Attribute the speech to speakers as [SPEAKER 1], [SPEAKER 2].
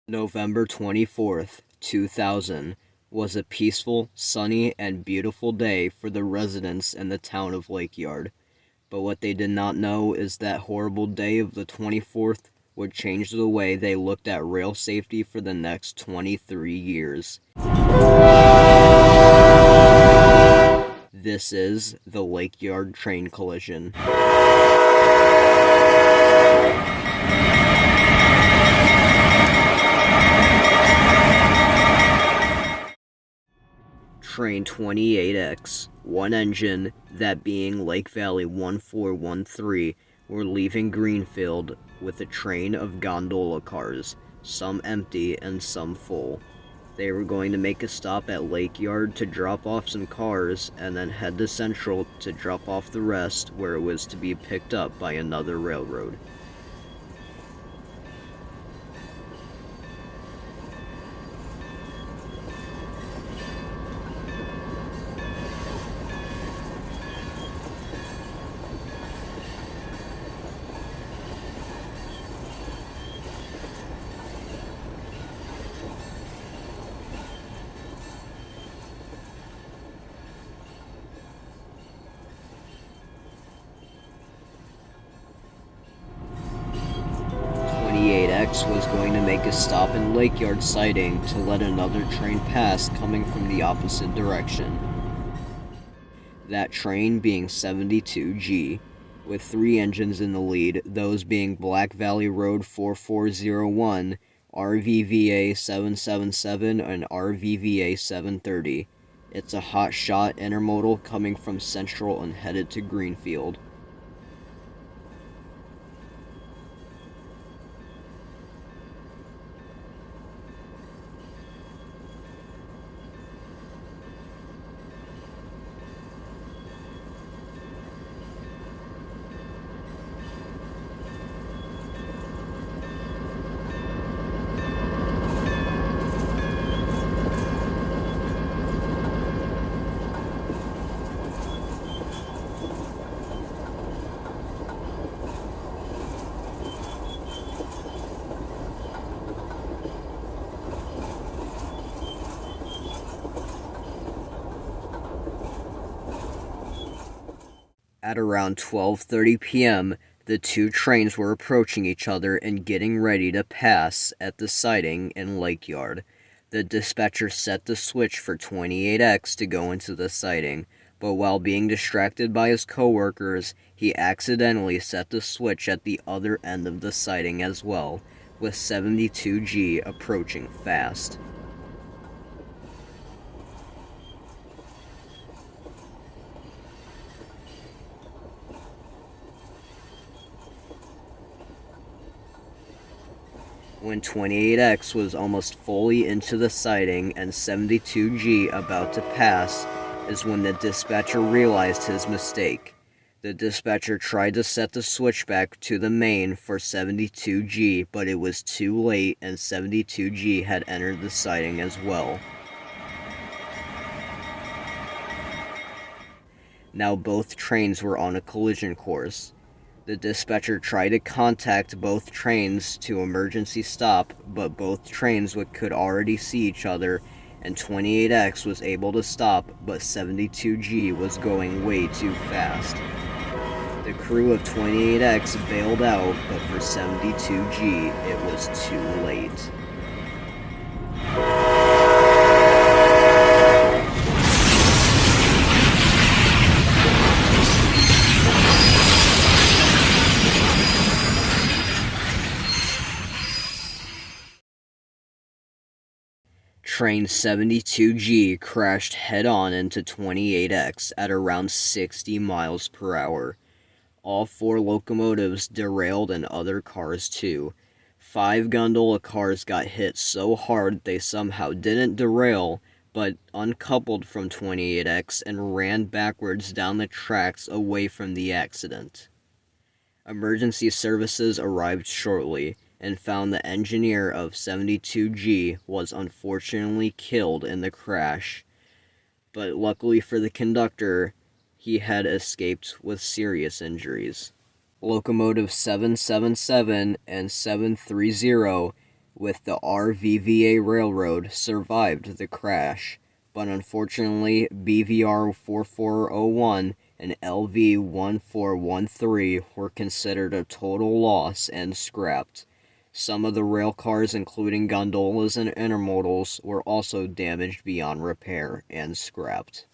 [SPEAKER 1] November 24th, 2000, was a peaceful, sunny, and beautiful day for the residents in the town of Lakeyard. But what they did not know is that horrible day of the 24th would change the way they looked at rail safety for the next 23 years. This is the Lakeyard train collision. Train 28X, one engine, that being Lake Valley 1413, were leaving Greenfield with a train of gondola cars, some empty and some full. They were going to make a stop at Lakeyard to drop off some cars and then head to Central to drop off the rest, where it was to be picked up by another railroad. X was going to make a stop in Lakeyard siding to let another train pass coming from the opposite direction. That train being 72G, with three engines in the lead, those being Black Valley Road 4401, RVVA 777, and RVVA 730. It's a hot shot intermodal coming from Central and headed to Greenfield. At around 12:30 p.m., the two trains were approaching each other and getting ready to pass at the siding in Lakeyard. The dispatcher set the switch for 28X to go into the siding, but while being distracted by his coworkers, he accidentally set the switch at the other end of the siding as well, with 72G approaching fast. When 28X was almost fully into the siding and 72G about to pass is when the dispatcher realized his mistake. The dispatcher tried to set the switch back to the main for 72G, but it was too late and 72G had entered the siding as well. Now both trains were on a collision course. The dispatcher tried to contact both trains to emergency stop, but both trains could already see each other, and 28X was able to stop, but 72G was going way too fast. The crew of 28X bailed out, but for 72G, it was too late. Train 72G crashed head-on into 28X at around 60 miles per hour. All four locomotives derailed and other cars too. 5 gondola cars got hit so hard they somehow didn't derail, but uncoupled from 28X and ran backwards down the tracks away from the accident. Emergency services arrived shortly and found the engineer of 72G was unfortunately killed in the crash, but luckily for the conductor, he had escaped with serious injuries. Locomotive 777 and 730 with the RVVA Railroad survived the crash, but unfortunately BVR 4401 and LV 1413 were considered a total loss and scrapped. Some of the rail cars, including gondolas and intermodals, were also damaged beyond repair and scrapped.